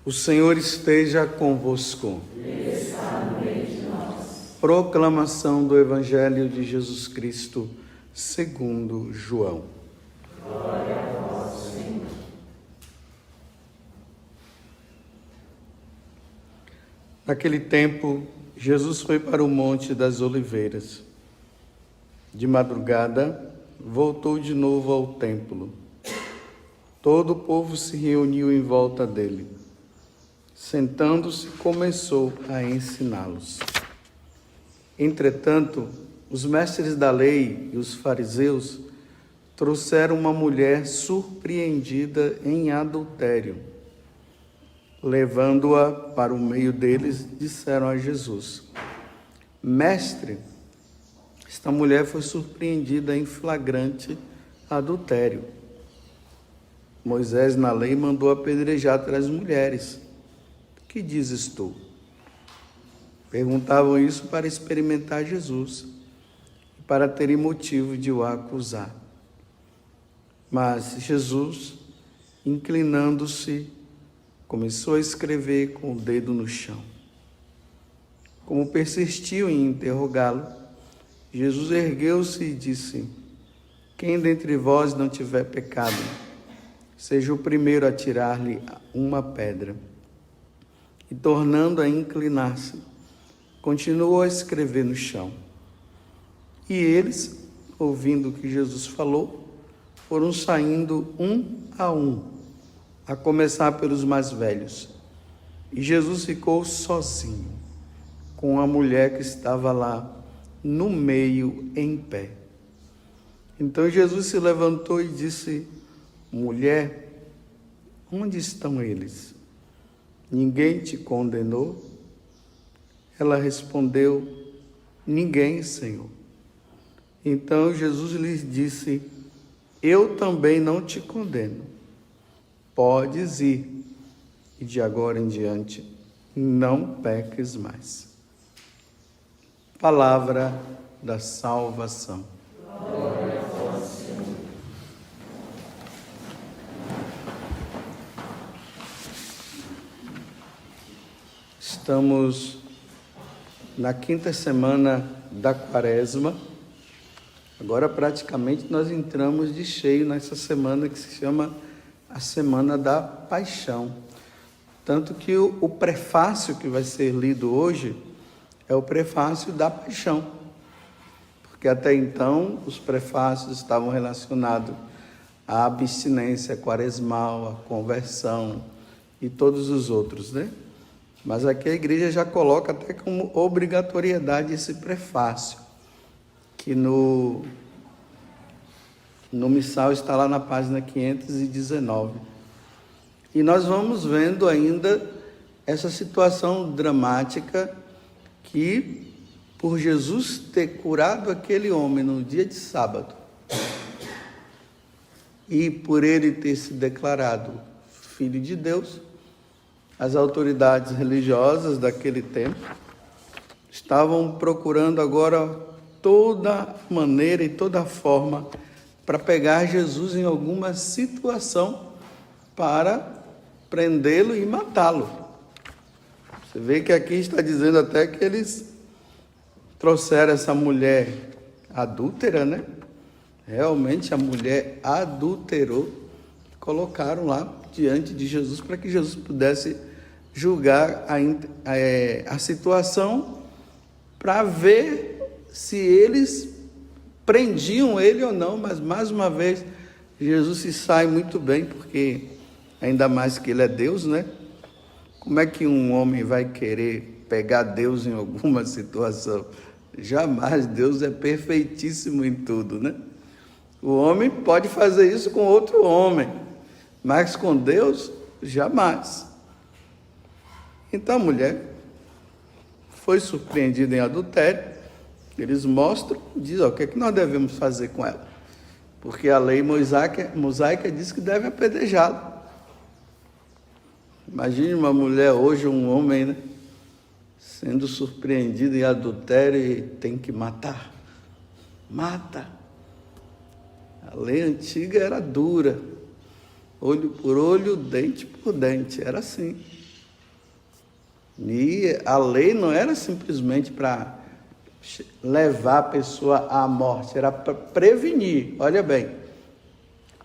O Senhor esteja convosco. Ele está no meio de nós. Proclamação do Evangelho de Jesus Cristo, segundo João. Glória a vós, Senhor. Naquele tempo, Jesus foi para o Monte das Oliveiras. De madrugada, voltou de novo ao templo. Todo o povo se reuniu em volta dele. Sentando-se, começou a ensiná-los. Entretanto, os mestres da lei e os fariseus trouxeram uma mulher surpreendida em adultério. Levando-a para o meio deles, disseram a Jesus: Mestre, esta mulher foi surpreendida em flagrante adultério. Moisés, na lei, mandou apedrejar as mulheres. Que dizes tu? Perguntavam isso para experimentar Jesus e para terem motivo de o acusar. Mas Jesus, inclinando-se, começou a escrever com o dedo no chão. Como persistiu em interrogá-lo, Jesus ergueu-se e disse: Quem dentre vós não tiver pecado, seja o primeiro a tirar-lhe uma pedra. E tornando a inclinar-se, continuou a escrever no chão. E eles, ouvindo o que Jesus falou, foram saindo um, a começar pelos mais velhos. E Jesus ficou sozinho, com a mulher que estava lá no meio, em pé. Então Jesus se levantou e disse: Mulher, onde estão eles? Ninguém te condenou? Ela respondeu: Ninguém, Senhor. Então Jesus lhes disse: Eu também não te condeno. Podes ir, e de agora em diante não peques mais. Palavra da salvação. Glória a vós, Senhor. Estamos na quinta semana da Quaresma. Agora praticamente nós entramos de cheio nessa semana que se chama a Semana da Paixão. Tanto que o prefácio que vai ser lido hoje é o prefácio da Paixão. Porque até então os prefácios estavam relacionados à abstinência quaresmal, à conversão e todos os outros, né? Mas aqui a igreja já coloca até como obrigatoriedade esse prefácio, que no missal está lá na página 519. E nós vamos vendo ainda essa situação dramática que, por Jesus ter curado aquele homem no dia de sábado, e por ele ter se declarado Filho de Deus, as autoridades religiosas daquele tempo estavam procurando agora toda maneira e toda forma para pegar Jesus em alguma situação para prendê-lo e matá-lo. Você vê que aqui está dizendo até que eles trouxeram essa mulher adúltera, né? Realmente a mulher adulterou, colocaram lá diante de Jesus para que Jesus pudesse julgar a situação, para ver se eles prendiam ele ou não. Mas mais uma vez Jesus se sai muito bem, porque ainda mais que ele é Deus, né? Como é que um homem vai querer pegar Deus em alguma situação? Jamais. Deus é perfeitíssimo em tudo, né? O homem pode fazer isso com outro homem, mas com Deus, jamais. Então a mulher foi surpreendida em adultério. Eles mostram, dizem: o que é que nós devemos fazer com ela? Porque a lei mosaica diz que deve apedrejá-la. Imagine uma mulher hoje, um homem, né, sendo surpreendido em adultério e tem que matar. Mata. A lei antiga era dura. Olho por olho, dente por dente. Era assim. E a lei não era simplesmente para levar a pessoa à morte, era para prevenir. Olha bem,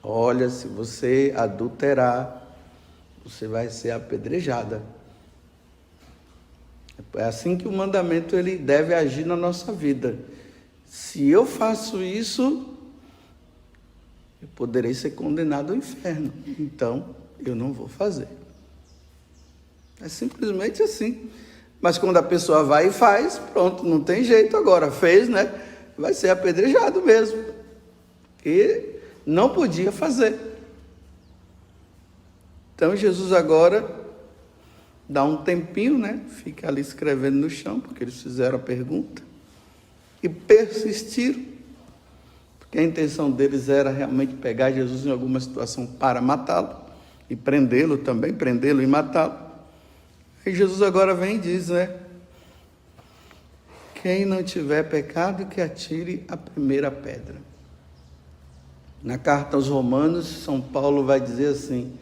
olha, se você adulterar, você vai ser apedrejada. É assim que o mandamento ele deve agir na nossa vida. Se eu faço isso, eu poderei ser condenado ao inferno. Então, eu não vou fazer. É simplesmente assim. Mas quando a pessoa vai e faz, pronto, não tem jeito agora. Fez, né? Vai ser apedrejado mesmo. E não podia fazer. Então, Jesus agora dá um tempinho, né? Fica ali escrevendo no chão, porque eles fizeram a pergunta. E persistiram. Porque a intenção deles era realmente pegar Jesus em alguma situação para matá-lo. E prendê-lo também, prendê-lo e matá-lo. E Jesus agora vem e diz, né? Quem não tiver pecado, que atire a primeira pedra. Na carta aos Romanos, São Paulo vai dizer assim,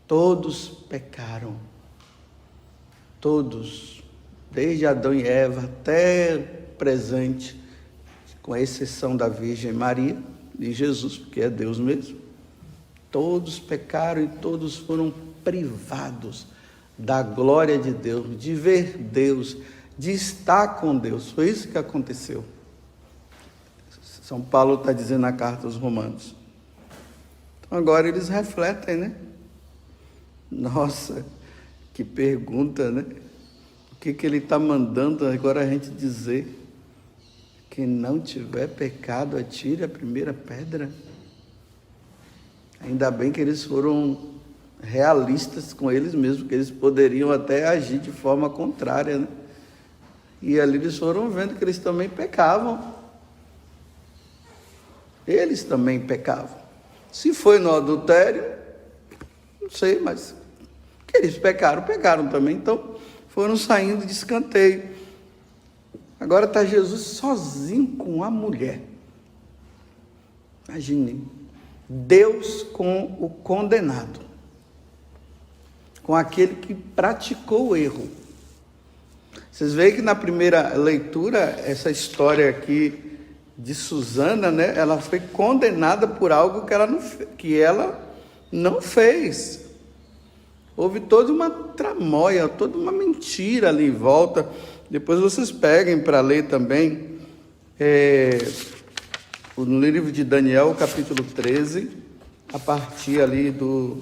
todos pecaram. Todos, desde Adão e Eva até presente, com exceção da Virgem Maria e Jesus, porque é Deus mesmo. Todos pecaram e todos foram privados da glória de Deus, de ver Deus, de estar com Deus. Foi isso que aconteceu. São Paulo está dizendo na carta aos Romanos. Então agora eles refletem, né? Nossa, que pergunta, né? O que ele está mandando agora a gente dizer? Quem não tiver pecado, atire a primeira pedra. Ainda bem que eles foram realistas com eles mesmos, que eles poderiam até agir de forma contrária, né? E ali eles foram vendo que eles também pecavam. Eles também pecavam. Se foi no adultério, não sei, mas que eles pecaram também, então foram saindo de escanteio. Agora está Jesus sozinho com a mulher. Imagine, Deus com o condenado, com aquele que praticou o erro. Vocês veem que na primeira leitura, essa história aqui de Susana, né, ela foi condenada por algo que ela não fez. Houve toda uma tramóia, toda uma mentira ali em volta. Depois vocês peguem para ler também, no livro de Daniel, capítulo 13, a partir ali do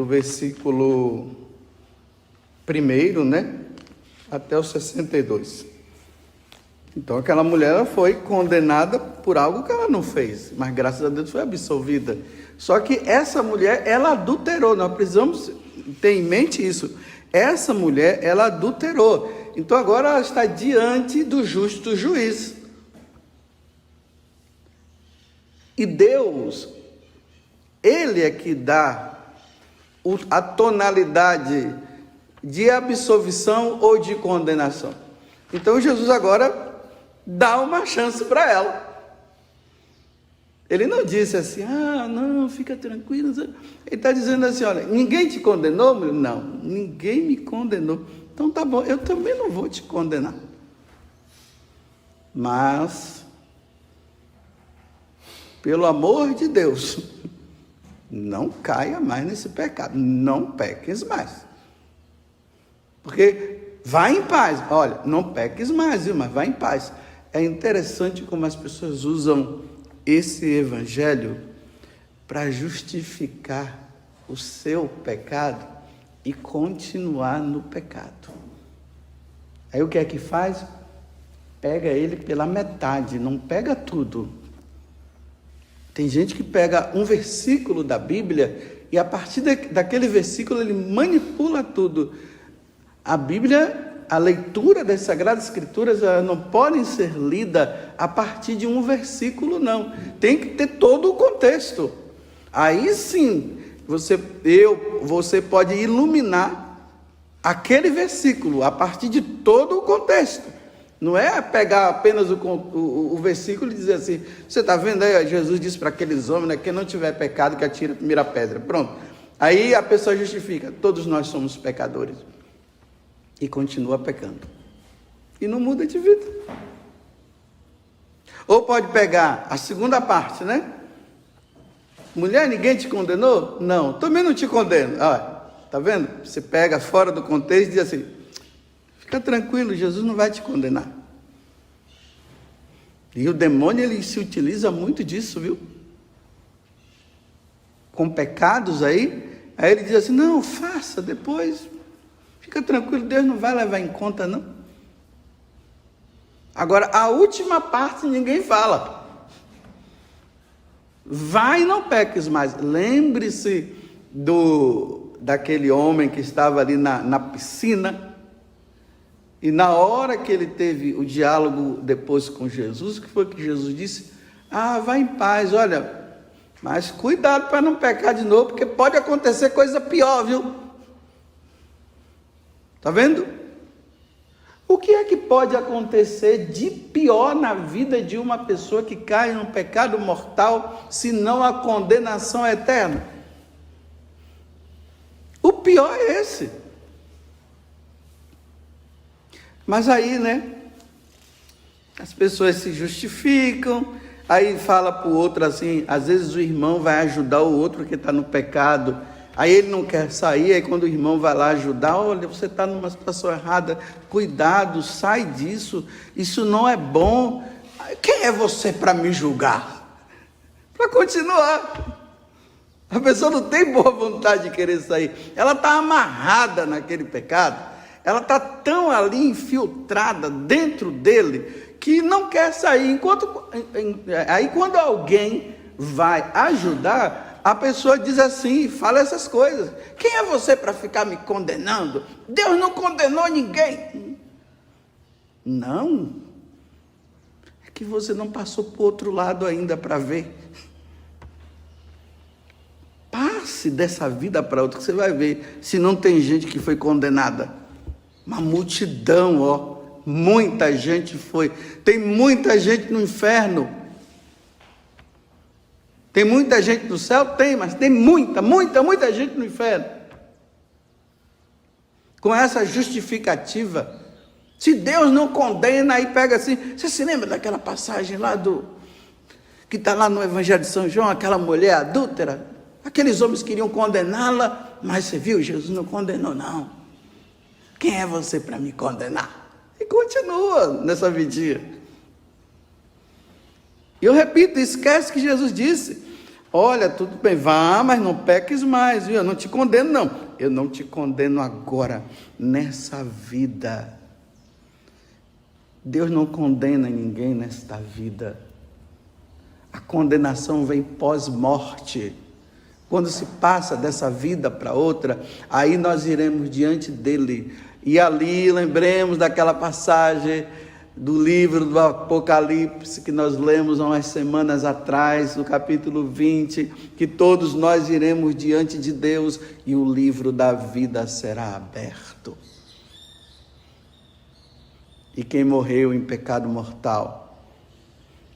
versículo 1, né, até o 62. Então aquela mulher ela foi condenada por algo que ela não fez, mas graças a Deus foi absolvida. Só que essa mulher, ela adulterou, nós precisamos ter em mente isso. Essa mulher, ela adulterou. Então agora ela está diante do justo juiz. E Deus, Ele é que dá a tonalidade de absolvição ou de condenação. Então Jesus agora dá uma chance para ela. Ele não disse assim, não, fica tranquilo. Ele está dizendo assim, olha, ninguém te condenou? Não, ninguém me condenou. Então tá bom, eu também não vou te condenar. Mas, pelo amor de Deus, não caia mais nesse pecado. Não peques mais. Porque vai em paz. Olha, não peques mais, viu? Mas vai em paz. É interessante como as pessoas usam esse evangelho para justificar o seu pecado e continuar no pecado. Aí o que é que faz? Pega ele pela metade, não pega tudo. Tem gente que pega um versículo da Bíblia e a partir daquele versículo ele manipula tudo. A Bíblia, a leitura das Sagradas Escrituras, elas não podem ser lida a partir de um versículo, não. Tem que ter todo o contexto. Aí sim, você pode iluminar aquele versículo a partir de todo o contexto. Não é pegar apenas o versículo e dizer assim, você está vendo aí, Jesus disse para aqueles homens, né, quem não tiver pecado que atire a primeira pedra. Pronto. Aí a pessoa justifica, todos nós somos pecadores. e continua pecando. E não muda de vida. Ou pode pegar a segunda parte, né? Mulher, ninguém te condenou? Não, também não te condeno. Olha, tá vendo? Você pega fora do contexto e diz assim, fica tranquilo, Jesus não vai te condenar. E o demônio, ele se utiliza muito disso, viu? Com pecados aí ele diz assim, não, faça, depois, fica tranquilo, Deus não vai levar em conta, não. Agora, a última parte ninguém fala. Vai e não peques mais. Lembre-se daquele homem que estava ali na piscina, e na hora que ele teve o diálogo depois com Jesus, o que foi que Jesus disse? Vai em paz, olha, mas cuidado para não pecar de novo, porque pode acontecer coisa pior, viu? Tá vendo? O que é que pode acontecer de pior na vida de uma pessoa que cai num pecado mortal, se não a condenação eterna? O pior é esse. Mas aí, né? As pessoas se justificam, aí fala para o outro assim, às vezes o irmão vai ajudar o outro que está no pecado, aí ele não quer sair, aí quando o irmão vai lá ajudar, olha, você está numa situação errada, cuidado, sai disso, isso não é bom. Quem é você para me julgar? Para continuar. A pessoa não tem boa vontade de querer sair, ela está amarrada naquele pecado, ela está tão ali infiltrada dentro dele, que não quer sair. Aí quando alguém vai ajudar, a pessoa diz assim, fala essas coisas. Quem é você para ficar me condenando? Deus não condenou ninguém. Não. É que você não passou para o outro lado ainda para ver. Passe dessa vida para outra, que você vai ver se não tem gente que foi condenada. Uma multidão, ó. Muita gente foi. Tem muita gente no inferno. Tem muita gente no céu? Tem, mas tem muita gente no inferno. Com essa justificativa. Se Deus não condena, aí pega assim. Você se lembra daquela passagem lá que está lá no Evangelho de São João, aquela mulher adúltera? Aqueles homens queriam condená-la, mas você viu, Jesus não condenou, não. Quem é você para me condenar? E continua nessa vidinha. E eu repito, esquece que Jesus disse, olha, tudo bem, vá, mas não peques mais, viu? Eu não te condeno, não. Eu não te condeno agora, nessa vida. Deus não condena ninguém nesta vida. A condenação vem pós-morte. Quando se passa dessa vida para outra, aí nós iremos diante dele. E ali lembremos daquela passagem do livro do Apocalipse que nós lemos há umas semanas atrás, no capítulo 20, que todos nós iremos diante de Deus e o livro da vida será aberto. E quem morreu em pecado mortal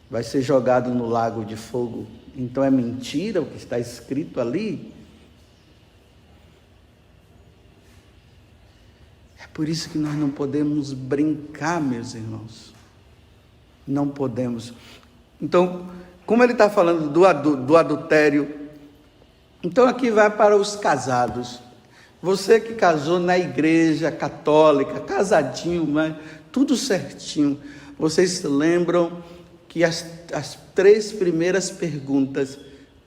vai ser jogado no lago de fogo. Então é mentira o que está escrito ali? É por isso que nós não podemos brincar, meus irmãos. Não podemos. Então, como ele está falando do adultério, então aqui vai para os casados. Você que casou na igreja católica, casadinho, mas tudo certinho. Vocês se lembram que as 3 primeiras perguntas,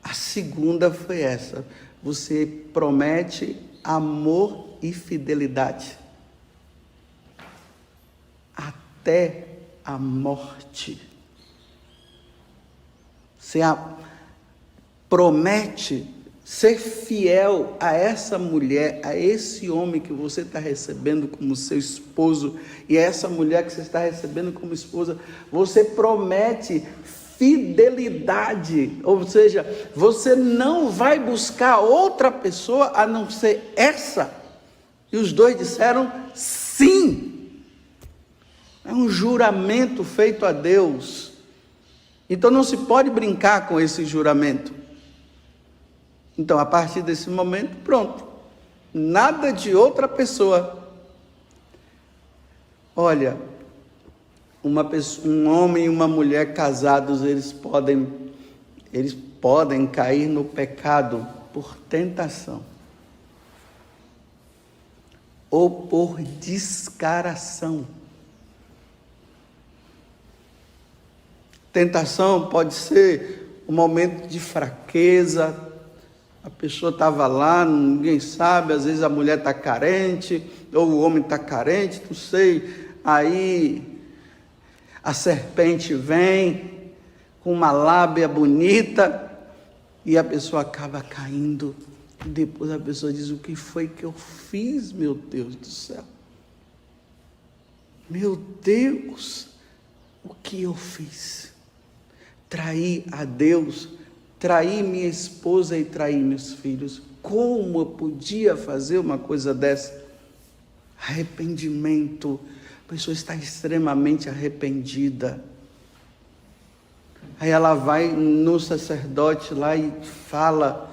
a segunda foi essa: você promete amor e fidelidade até a morte? Você promete ser fiel a essa mulher, a esse homem que você está recebendo como seu esposo, e a essa mulher que você está recebendo como esposa, você promete fidelidade, ou seja, você não vai buscar outra pessoa a não ser essa. E os dois disseram sim. É um juramento feito a Deus. Então não se pode brincar com esse juramento. Então, a partir desse momento, pronto. Nada de outra pessoa. Olha, um homem e uma mulher casados, eles podem cair no pecado por tentação ou por descaração. Tentação pode ser um momento de fraqueza, a pessoa estava lá, ninguém sabe, às vezes a mulher está carente, ou o homem está carente, não sei, aí a serpente vem com uma lábia bonita e a pessoa acaba caindo. E depois a pessoa diz: o que foi que eu fiz, meu Deus do céu? Meu Deus, o que eu fiz? Traí a Deus, traí minha esposa e traí meus filhos. Como eu podia fazer uma coisa dessa? Arrependimento. A pessoa está extremamente arrependida. Aí ela vai no sacerdote lá e fala,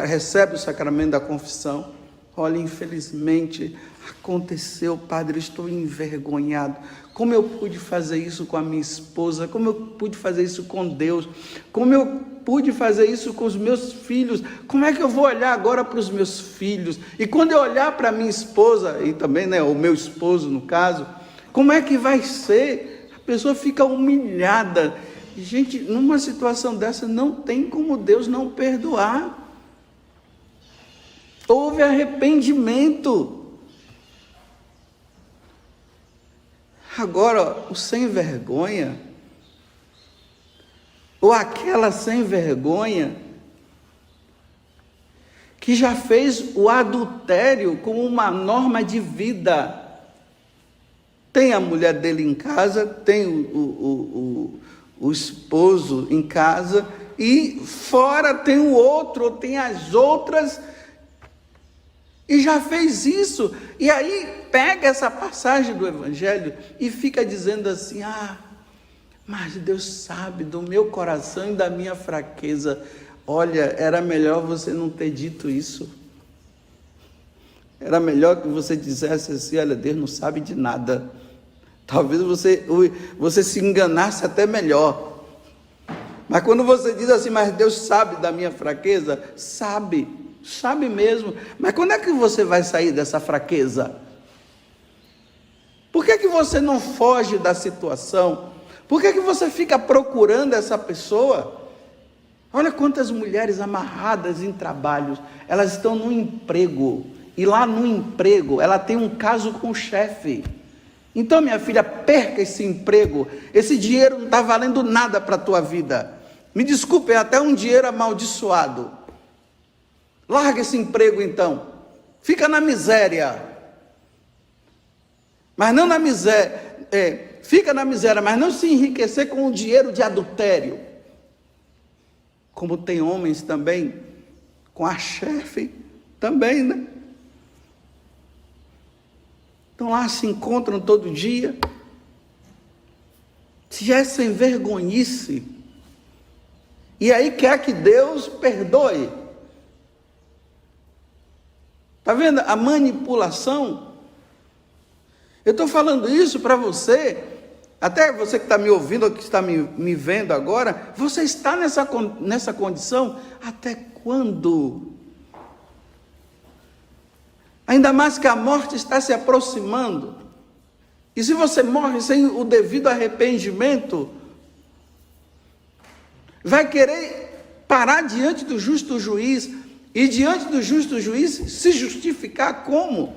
recebe o sacramento da confissão. Olha, infelizmente aconteceu, padre, estou envergonhado. Como eu pude fazer isso com a minha esposa? Como eu pude fazer isso com Deus? Como eu pude fazer isso com os meus filhos? Como é que eu vou olhar agora para os meus filhos? E quando eu olhar para a minha esposa, e também, o meu esposo no caso, como é que vai ser? A pessoa fica humilhada. Gente, numa situação dessa, não tem como Deus não perdoar. Houve arrependimento. Agora, o sem vergonha, ou aquela sem vergonha, que já fez o adultério como uma norma de vida. Tem a mulher dele em casa, tem o esposo em casa, e fora tem o outro, tem as outras, e já fez isso. E aí pega essa passagem do Evangelho e fica dizendo assim: mas Deus sabe do meu coração e da minha fraqueza. Olha, era melhor você não ter dito isso. Era melhor que você dissesse assim: olha, Deus não sabe de nada. Talvez você se enganasse até melhor. Mas quando você diz assim: mas Deus sabe da minha fraqueza, sabe mesmo. Mas quando é que você vai sair dessa fraqueza? Por que você não foge da situação? Por que você fica procurando essa pessoa? Olha quantas mulheres amarradas em trabalhos, elas estão no emprego, e lá no emprego ela tem um caso com o chefe. Então, minha filha, perca esse emprego, esse dinheiro não está valendo nada para a tua vida. Me desculpe, é até um dinheiro amaldiçoado. Larga esse emprego então, fica na miséria. Mas não na miséria, fica na miséria, mas não se enriquecer com o dinheiro de adultério. Como tem homens também, com a chefe também, né? Então lá se encontram todo dia. Se é sem vergonhice, e aí quer que Deus perdoe. Está vendo a manipulação? Eu estou falando isso para você, até você que está me ouvindo, ou que está me vendo agora, você está nessa condição até quando? Ainda mais que a morte está se aproximando. E se você morre sem o devido arrependimento, vai querer parar diante do justo juiz, e diante do justo juiz se justificar como?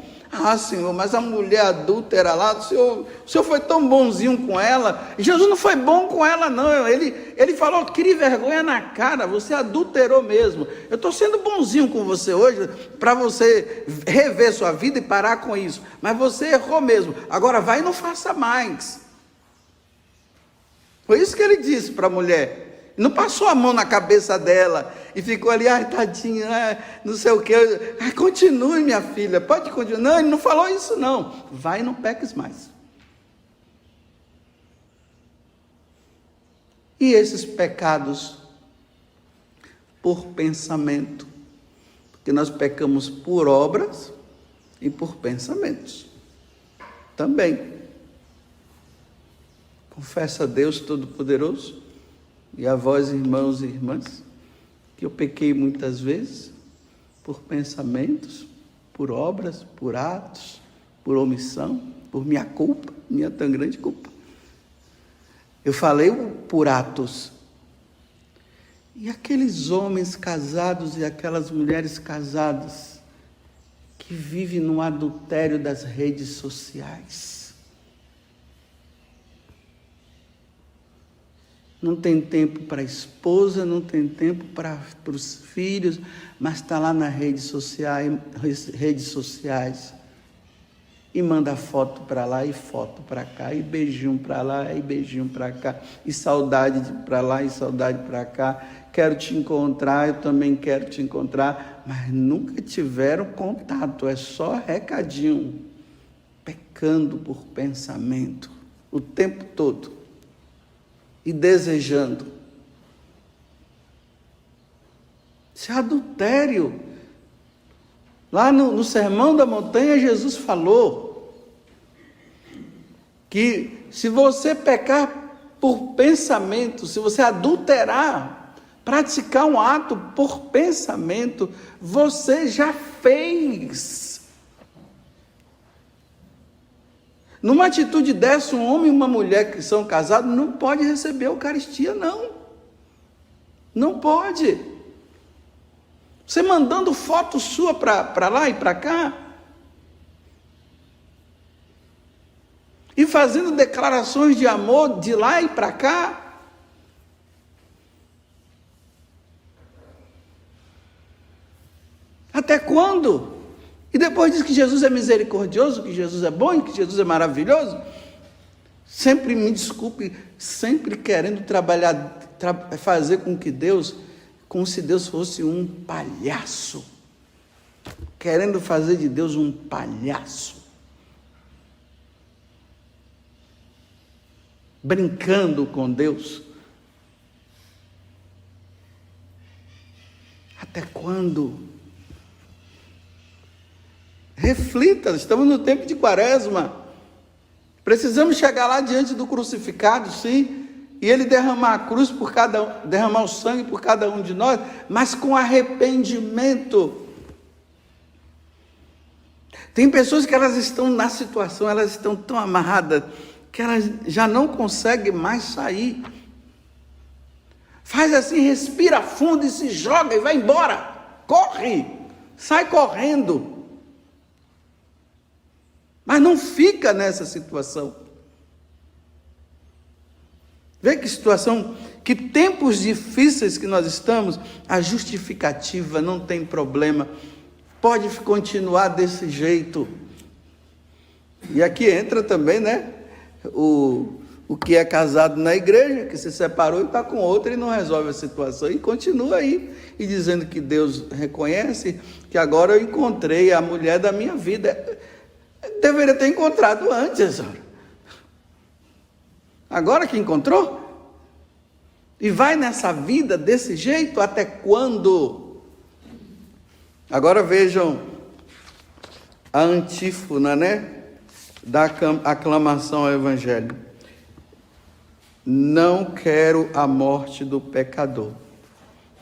Senhor, mas a mulher adúltera lá, o senhor foi tão bonzinho com ela. Jesus não foi bom com ela não, ele falou: crie vergonha na cara, você adulterou mesmo. Eu estou sendo bonzinho com você hoje, para você rever sua vida e parar com isso, mas você errou mesmo, agora vai e não faça mais. Foi isso que ele disse para a mulher. Não passou a mão na cabeça dela e ficou ali: tadinha, não sei o que. Continue, minha filha, pode continuar. Não, ele não falou isso não. Vai e não peques mais. E esses pecados por pensamento, porque nós pecamos por obras e por pensamentos também. Confesso a Deus Todo-Poderoso e a vós, irmãos e irmãs, que eu pequei muitas vezes por pensamentos, por obras, por atos, por omissão, por minha culpa, minha tão grande culpa. Eu falei por atos. E aqueles homens casados e aquelas mulheres casadas que vivem no adultério das redes sociais. Não tem tempo para a esposa, não tem tempo para os filhos, mas está lá nas redes sociais e manda foto para lá e foto para cá, e beijinho para lá e beijinho para cá, e saudade para lá e saudade para cá. Quero te encontrar, eu também quero te encontrar, mas nunca tiveram contato, é só recadinho, pecando por pensamento o tempo todo e desejando. Isso é adultério. Lá no Sermão da Montanha, Jesus falou que se você pecar por pensamento, se você adulterar, praticar um ato por pensamento, você já fez. Numa atitude dessa, um homem e uma mulher que são casados não pode receber a Eucaristia, não. Não pode. Você mandando foto sua para lá e para cá, e fazendo declarações de amor de lá e para cá. Até quando? E depois diz que Jesus é misericordioso, que Jesus é bom, que Jesus é maravilhoso. Sempre, me desculpe, sempre querendo fazer com que Deus, como se Deus fosse um palhaço. Querendo fazer de Deus um palhaço. Brincando com Deus. Até quando? Reflita, estamos no tempo de Quaresma. Precisamos chegar lá diante do crucificado, sim, e ele derramar a cruz por derramar o sangue por cada um de nós, mas com arrependimento. Tem pessoas que elas estão na situação, elas estão tão amarradas que elas já não conseguem mais sair. Faz assim, respira fundo e se joga e vai embora. Corre, sai correndo. Mas não fica nessa situação. Vê que situação, que tempos difíceis que nós estamos, a justificativa não tem problema. Pode continuar desse jeito. E aqui entra também, né? O que é casado na igreja, que se separou e está com outra e não resolve a situação, e continua aí, e dizendo que Deus reconhece que agora eu encontrei a mulher da minha vida. Deveria ter encontrado antes. Agora que encontrou? E vai nessa vida desse jeito até quando? Agora vejam a antífona, né? Da aclamação ao Evangelho. Não quero a morte do pecador.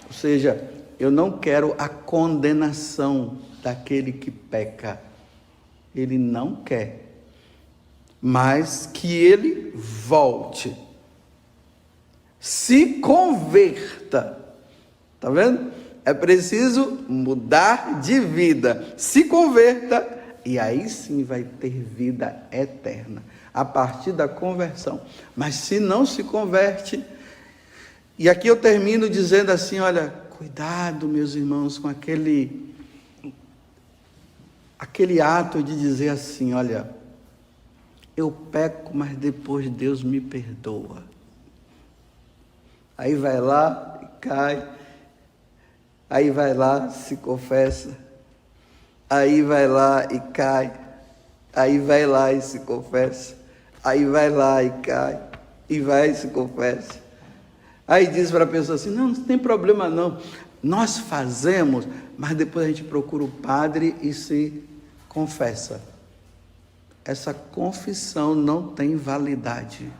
Ou seja, eu não quero a condenação daquele que peca. Ele não quer. Mas que ele volte. Se converta. Está vendo? É preciso mudar de vida. Se converta. E aí sim vai ter vida eterna, a partir da conversão. Mas se não se converte, e aqui eu termino dizendo assim, olha, cuidado, meus irmãos, com aquele ato de dizer assim, olha, eu peco, mas depois Deus me perdoa. Aí vai lá e cai, aí vai lá, se confessa, aí vai lá e cai, aí vai lá e se confessa, aí vai lá e cai, e vai e se confessa. Aí diz para a pessoa assim, não tem problema não, nós fazemos, mas depois a gente procura o padre e se confessa. Essa confissão não tem validade.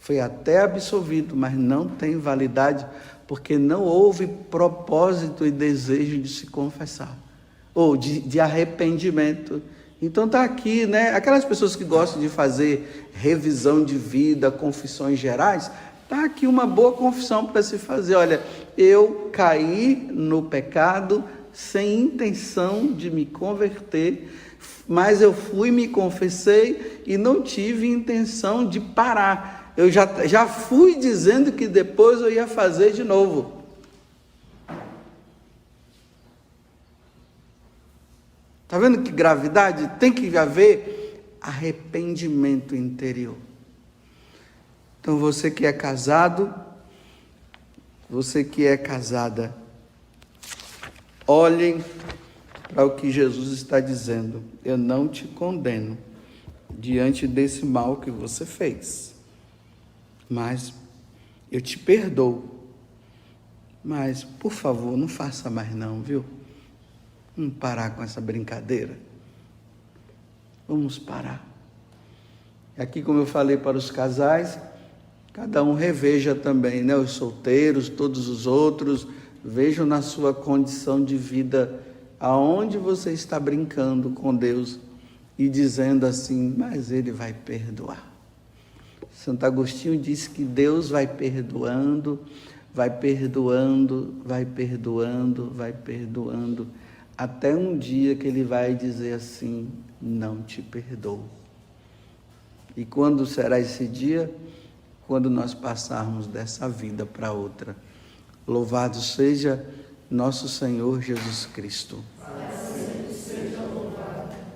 foi até absolvido, mas não tem validade, porque não houve propósito e desejo de se confessar, ou de arrependimento. Então está aqui, né? Aquelas pessoas que gostam de fazer revisão de vida, confissões gerais, está aqui uma boa confissão para se fazer. Olha, eu caí no pecado sem intenção de me converter, mas eu fui, me confessei e não tive intenção de parar. Eu já fui dizendo que depois eu ia fazer de novo. Está vendo que gravidade? Tem que haver arrependimento interior. Então você que é casado, você que é casada, olhem para o que Jesus está dizendo. Eu não te condeno diante desse mal que você fez, mas eu te perdoo. Mas, por favor, não faça mais não, viu? Vamos parar com essa brincadeira. Vamos parar. Aqui, como eu falei para os casais, cada um reveja também, né? Os solteiros, todos os outros, vejam na sua condição de vida aonde você está brincando com Deus e dizendo assim, mas Ele vai perdoar. Santo Agostinho disse que Deus vai perdoando, vai perdoando, vai perdoando, vai perdoando, até um dia que Ele vai dizer assim, não te perdoo. E quando será esse dia? Quando nós passarmos dessa vida para outra. Louvado seja nosso Senhor Jesus Cristo.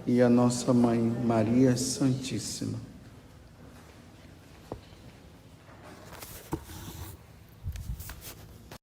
E a nossa Mãe Maria Santíssima.